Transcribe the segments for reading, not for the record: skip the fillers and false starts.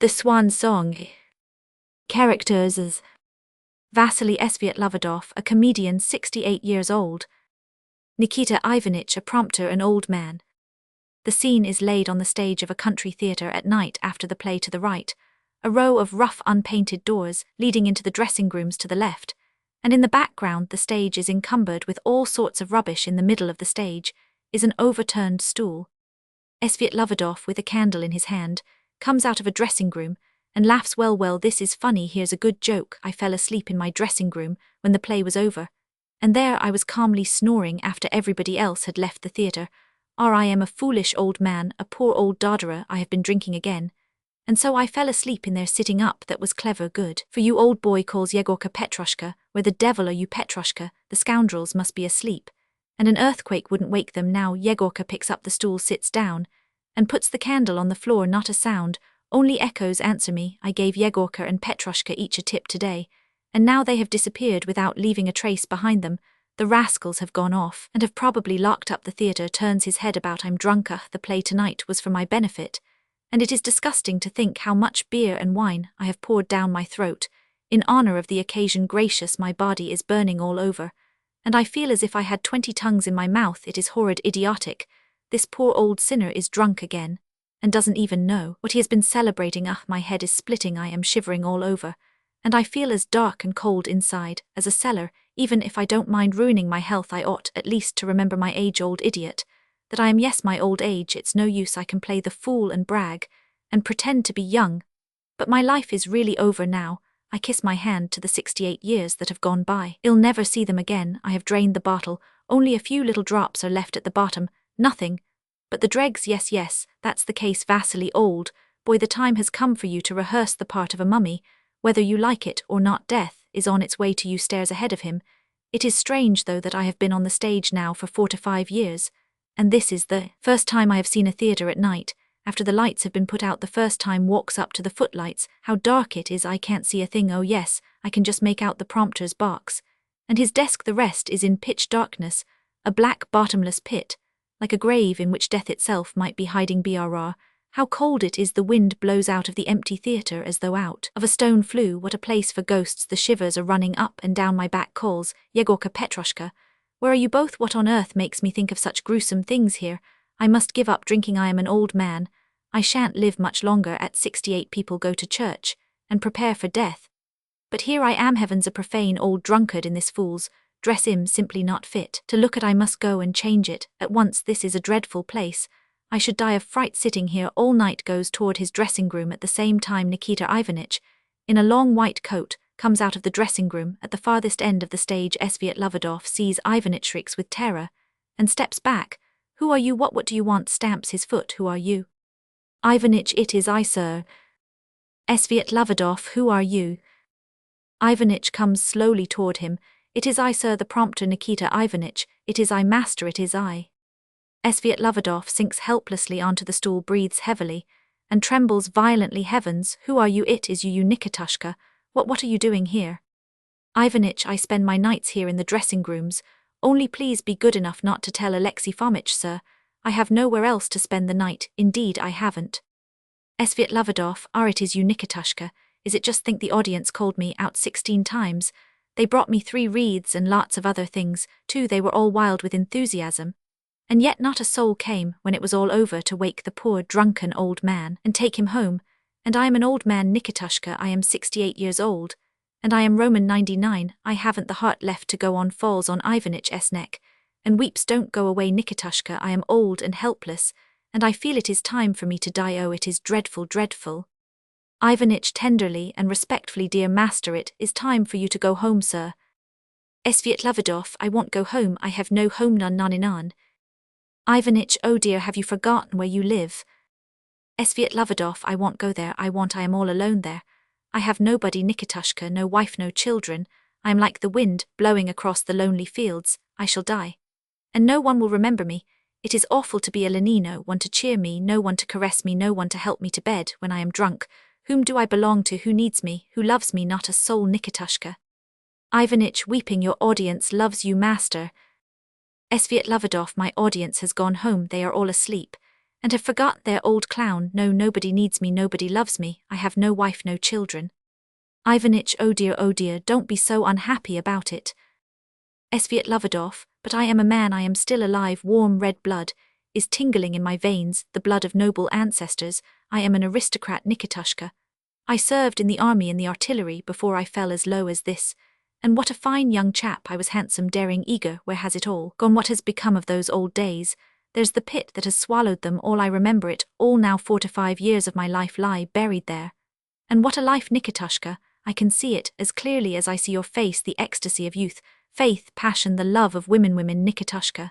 The Swan Song. Characters as Vasily Svyatlovodov, a comedian 68 years old. Nikita Ivanich, a prompter, an old man. The scene is laid on the stage of a country theatre at night after the play. To the right, a row of rough unpainted doors leading into the dressing rooms to the left, and in the background the stage is encumbered with all sorts of rubbish. In the middle of the stage is an overturned stool. Svyatlovodov, with a candle in his hand, comes out of a dressing room and laughs. Well, this is funny, here's a good joke. I fell asleep in my dressing room when the play was over, and there I was calmly snoring after everybody else had left the theatre. I am a foolish old man, a poor old dodderer. I have been drinking again, and so I fell asleep in there sitting up. That was clever, good for you. Old boy calls Yegorka Petrushka. Where the devil are you, Petrushka? The scoundrels must be asleep, and an earthquake wouldn't wake them now. Yegorka picks up the stool, sits down, and puts the candle on the floor. Not a sound, only echoes answer me. I gave Yegorka and Petrushka each a tip today, and now they have disappeared without leaving a trace behind them. The rascals have gone off and have probably locked up the theatre. Turns his head about. I'm drunk. The play tonight was for my benefit, and it is disgusting to think how much beer and wine I have poured down my throat in honor of the occasion. Gracious, my body is burning all over, and I feel as if I had 20 tongues in my mouth. It is horrid, idiotic. This poor old sinner is drunk again, and doesn't even know what he has been celebrating. My head is splitting. I am shivering all over, and I feel as dark and cold inside as a cellar. Even if I don't mind ruining my health, I ought at least to remember my age. Old idiot that I am. Yes, my old age. It's no use. I can play the fool and brag and pretend to be young, but my life is really over now. I kiss my hand to the 68 years that have gone by. I'll never see them again. I have drained the bottle. Only a few little drops are left at the bottom. Nothing but the dregs. Yes, that's the case. Vasily, old boy, the time has come for you to rehearse the part of a mummy. Whether you like it or not, death is on its way to you, stares ahead of him. It is strange, though, that I have been on the stage now for 4 to 5 years, and this is the first time I have seen a theatre at night, after the lights have been put out. The first time. Walks up to the footlights. How dark it is, I can't see a thing. Oh yes, I can just make out the prompter's box and his desk. The rest is in pitch darkness, a black bottomless pit, like a grave in which death itself might be hiding. Brr, how cold it is. The wind blows out of the empty theatre as though out of a stone flue. What a place for ghosts. The shivers are running up and down my back. Calls Yegorka. Petrushka, where are you both? What on earth makes me think of such gruesome things here? I must give up drinking. I am an old man. I shan't live much longer. At 68 people go to church and prepare for death, but here I am, heavens, a profane old drunkard in this fool's dress. Simply not fit to look at. I must go and change it at once. This is a dreadful place. I should die of fright sitting here all night. Goes toward his dressing room at the same time. Nikita Ivanich, in a long white coat, comes out of the dressing room at the farthest end of the stage. Svyatlovodov sees Ivanich, shrieks with terror, and steps back. Who are you? What do you want? Stamps his foot. Who are you? Ivanich. It is I, sir. Svyatlovodov. Who are you? Ivanich comes slowly toward him. It is I, sir. The prompter. Nikita Ivanich. It is I, master. It is I. Svyatlovodov sinks helplessly onto the stool, breathes heavily, and trembles violently. Heavens, who are you? It is you, Nikitushka. What are you doing here? Ivanich. I spend my nights here in the dressing rooms. Only please be good enough not to tell Alexei Fomitch, sir. I have nowhere else to spend the night. Indeed, I haven't. Svyatlovodov. It is you, Nikitushka. Is it just think the audience called me out 16 times. They brought me 3 wreaths and lots of other things, too. They were all wild with enthusiasm. And yet not a soul came, when it was all over, to wake the poor drunken old man and take him home. And I am an old man, Nikitushka. I am 68 years old, and I am Roman 99. I haven't the heart left to go on. Falls on Ivanich's neck and weeps. Don't go away, Nikitushka. I am old and helpless, and I feel it is time for me to die. Oh, it is dreadful, dreadful. Ivanich tenderly and respectfully. Dear master, it is time for you to go home, sir. Svyatlovodov. I won't go home. I have no home, none. Ivanich. Oh dear, have you forgotten where you live? Svyatlovodov. I won't go there. I am all alone there. I have nobody, Nikitushka, no wife, no children. I am like the wind blowing across the lonely fields. I shall die, and no one will remember me. It is awful to be alone. No one to cheer me, no one to caress me, no one to help me to bed when I am drunk. Whom do I belong to? Who needs me? Who loves me? Not a soul, Nikitushka. Ivanich, weeping. Your audience loves you, master. Svyatlovodov. My audience has gone home. They are all asleep, and have forgot their old clown. No, nobody needs me, nobody loves me, I have no wife, no children. Ivanitch, oh dear, don't be so unhappy about it. Sviatlovadov, but I am a man, I am still alive, warm red blood is tingling in my veins, the blood of noble ancestors, I am an aristocrat, Nikitushka. I served in the army and the artillery before I fell as low as this. And what a fine young chap I was, handsome, daring, eager. Where has it all gone? What has become of those old days? There's the pit that has swallowed them all. I remember it all now. 4 to 5 years of my life lie buried there. And what a life, Nikitushka. I can see it as clearly as I see your face, the ecstasy of youth, faith, passion, the love of women, Nikitushka.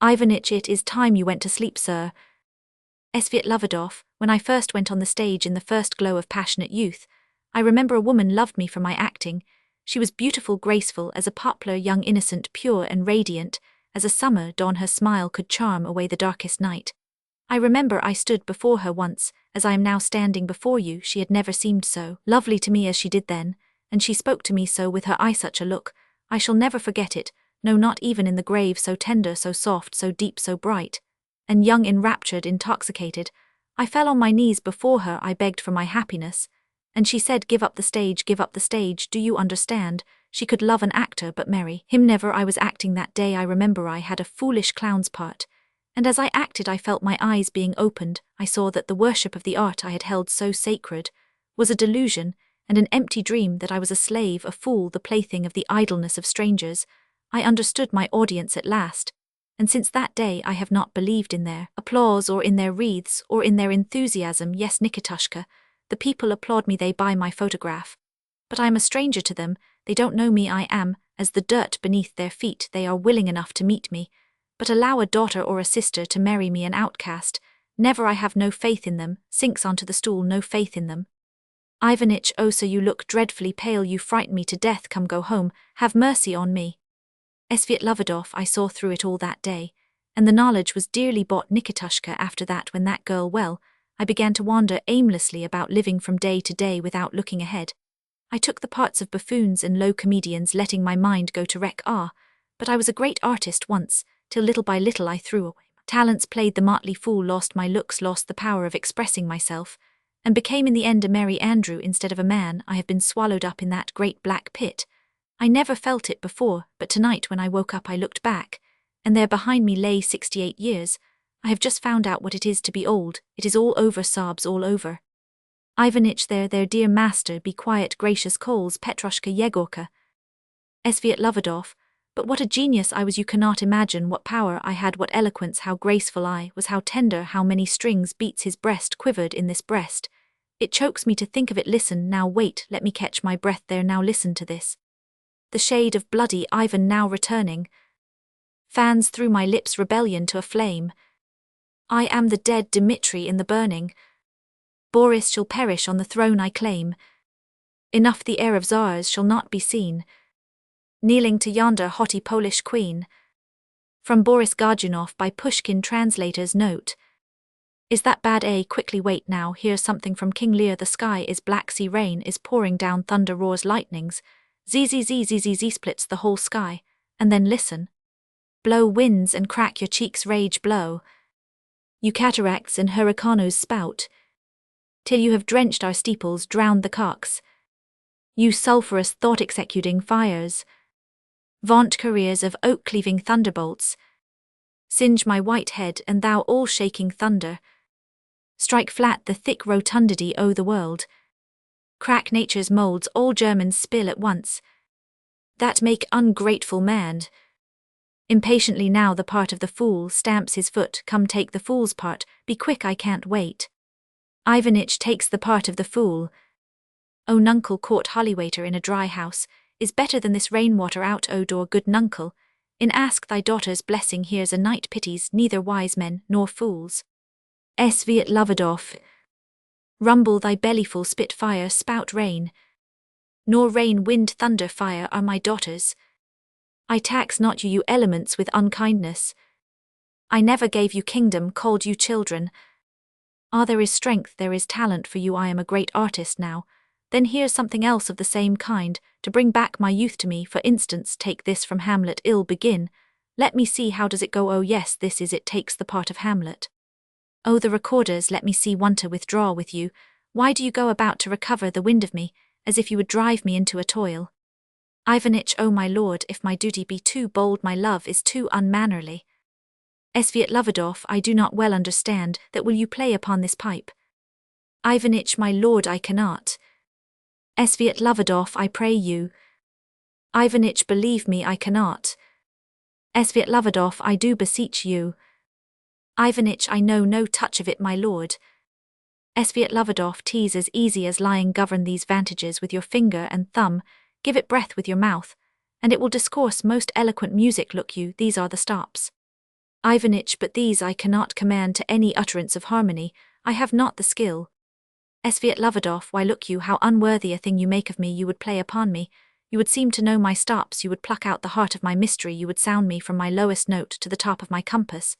Ivanitch, it is time you went to sleep, sir. Sviatlovadov, when I first went on the stage in the first glow of passionate youth, I remember a woman loved me for my acting. She was beautiful, graceful, as a poplar, young, innocent, pure and radiant, as a summer dawn. Her smile could charm away the darkest night. I remember I stood before her once, as I am now standing before you. She had never seemed so lovely to me as she did then, and she spoke to me so with her eye, such a look. I shall never forget it, no, not even in the grave, so tender, so soft, so deep, so bright. And young, enraptured, intoxicated, I fell on my knees before her. I begged for my happiness. And she said, give up the stage, give up the stage, do you understand? She could love an actor but marry him never. I was acting that day. I remember I had a foolish clown's part. And as I acted I felt my eyes being opened. I saw that the worship of the art I had held so sacred was a delusion and an empty dream, that I was a slave, a fool, the plaything of the idleness of strangers. I understood my audience at last. And since that day I have not believed in their applause or in their wreaths or in their enthusiasm. Yes, Nikitushka, the people applaud me, they buy my photograph. But I am a stranger to them, they don't know me. I am as the dirt beneath their feet. They are willing enough to meet me, but allow a daughter or a sister to marry me, an outcast. Never. I have no faith in them. Sinks onto the stool. No faith in them. Ivanitch, oh, so you look dreadfully pale, you frighten me to death. Come, go home, have mercy on me. Sviatlovadov, I saw through it all that day, and the knowledge was dearly bought. Nikitushka, after that, when that girl, well, I began to wander aimlessly about, living from day to day without looking ahead. I took the parts of buffoons and low comedians, letting my mind go to wreck. But I was a great artist once, till little by little I threw away my talents, played the motley fool, lost my looks, lost the power of expressing myself, and became in the end a merry andrew instead of a man. I have been swallowed up in that great black pit. I never felt it before, but tonight when I woke up I looked back, and there behind me lay 68 years. I have just found out what it is to be old. It is all over, sobs all over. Ivanitch, there, dear master, be quiet, gracious coals, Petrushka, Yegorka. Sviatlovadov, but what a genius I was, you cannot imagine what power I had, what eloquence, how graceful I was, how tender, how many strings beats his breast, quivered in this breast. It chokes me to think of it. Listen, now wait, let me catch my breath there, now listen to this. The shade of bloody Ivan now returning fans through my lips rebellion to a flame. I am the dead Dmitri in the burning. Boris shall perish on the throne I claim. Enough, the heir of Tsars shall not be seen kneeling to yonder haughty Polish queen. From Boris Godunov by Pushkin, translator's note. Is that bad? Quickly wait now, here's something from King Lear. The sky is black, sea rain is pouring down, thunder roars, lightnings. Zzz splits the whole sky, and then listen. Blow winds and crack your cheeks, rage blow. You cataracts and hurricanes spout, till you have drenched our steeples, drowned the cocks. You sulphurous thought-executing fires, vaunt careers of oak-cleaving thunderbolts. Singe my white head, and thou all-shaking thunder. Strike flat the thick rotundity o' the world. Crack nature's moulds, all Germans spill at once. That make ungrateful man. Impatiently now the part of the fool stamps his foot. Come, take the fool's part, be quick, I can't wait. Ivanitch takes the part of the fool. O nuncle, caught hollywaiter in a dry house, is better than this rainwater out o' door. Good nuncle, in ask thy daughter's blessing, here's a night pities neither wise men nor fools. Sviatlovadov, rumble thy bellyful, spit fire, spout rain. Nor rain, wind, thunder, fire are my daughters. I tax not you, you elements, with unkindness. I never gave you kingdom, called you children. There is strength, there is talent for you. I am a great artist now. Then here's something else of the same kind, to bring back my youth to me. For instance, take this from Hamlet. Ill begin. Let me see, how does it go? Oh yes, this is it. Takes the part of Hamlet. Oh, the recorders, let me see one to withdraw with you. Why do you go about to recover the wind of me, as if you would drive me into a toil? Ivanitch, oh my lord, if my duty be too bold, my love is too unmannerly. Sviatlovadov, I do not well understand, that will you play upon this pipe? Ivanitch, my lord, I cannot. Sviatlovadov, I pray you. Ivanitch, believe me, I cannot. Sviatlovadov, I do beseech you. Ivanitch, I know no touch of it, my lord. Sviatlovadov, 'tis as easy as lying. Govern these vantages with your finger and thumb, give it breath with your mouth, and it will discourse most eloquent music. Look you, these are the stops. Ivanitch, but these I cannot command to any utterance of harmony, I have not the skill. Sviatlovadov, why look you, how unworthy a thing you make of me. You would play upon me, you would seem to know my stops, you would pluck out the heart of my mystery, you would sound me from my lowest note to the top of my compass.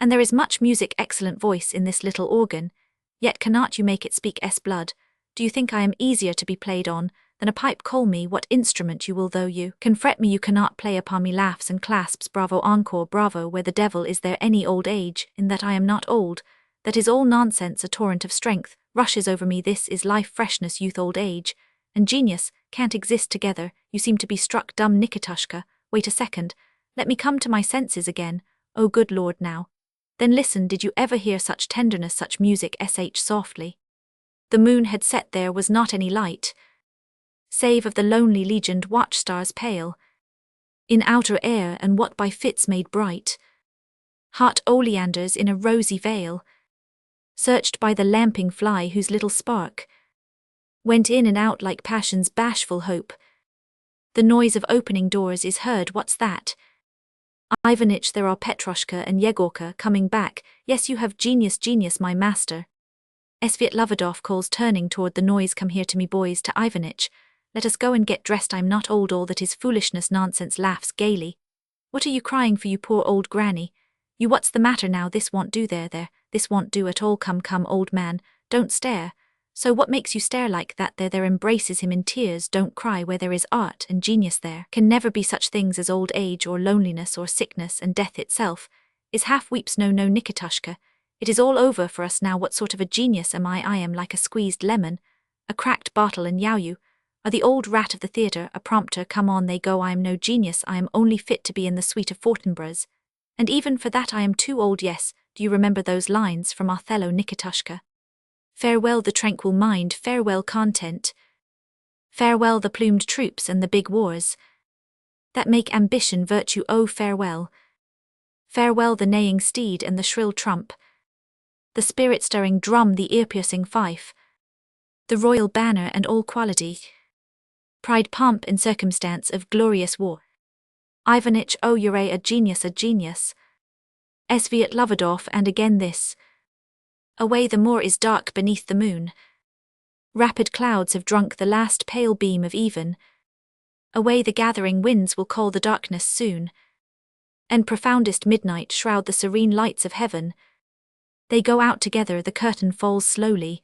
And there is much music, excellent voice in this little organ, yet cannot you make it speak blood. Do you think I am easier to be played on than a pipe? Call me what instrument you will, though you can fret me, you cannot play upon me. Laughs and clasps, bravo, encore, bravo, where the devil is there any old age, in that I am not old, that is all nonsense. A torrent of strength rushes over me, this is life, freshness, youth, old age, and genius can't exist together. You seem to be struck dumb, Nikitushka, wait a second, let me come to my senses again, oh good Lord now. Then listen, did you ever hear such tenderness, such music? Softly. The moon had set, there was not any light, save of the lonely legioned watchstars pale, in outer air, and what by fits made bright, hot oleanders in a rosy veil, searched by the lamping fly whose little spark went in and out like passion's bashful hope. The noise of opening doors is heard, what's that? Ivanitch, there are Petrushka and Yegorka coming back. Yes, you have genius, genius, my master. Sviatlovadov calls, turning toward the noise. Come here to me, boys, to Ivanitch. Let us go and get dressed. I'm not old, all that is foolishness, nonsense. Laughs gaily. What are you crying for, you poor old granny? You, what's the matter now? This won't do, there, this won't do at all. Come, come, old man, don't stare. So what makes you stare like that? There embraces him in tears. Don't cry, where there is art and genius there can never be such things as old age or loneliness or sickness, and death itself is half weeps. No, no, Nikitushka, it is all over for us now. What sort of a genius am I? I am like a squeezed lemon, a cracked bottle, and you are the old rat of the theatre, a prompter. Come on, they go. I am no genius, I am only fit to be in the suite of Fortinbras, and even for that I am too old. Yes, do you remember those lines from Othello, Nikitushka? Farewell the tranquil mind, farewell content, farewell the plumed troops and the big wars that make ambition virtue. Oh, farewell, farewell the neighing steed and the shrill trump, the spirit-stirring drum, the ear-piercing fife, the royal banner and all quality, pride, pomp, and circumstance of glorious war. Ivanitch, oh, you're a genius, a genius. Sviatlovadov, and again this. Away, the moor is dark beneath the moon. Rapid clouds have drunk the last pale beam of even. Away, the gathering winds will call the darkness soon, and profoundest midnight shroud the serene lights of heaven. They go out together, the curtain falls slowly,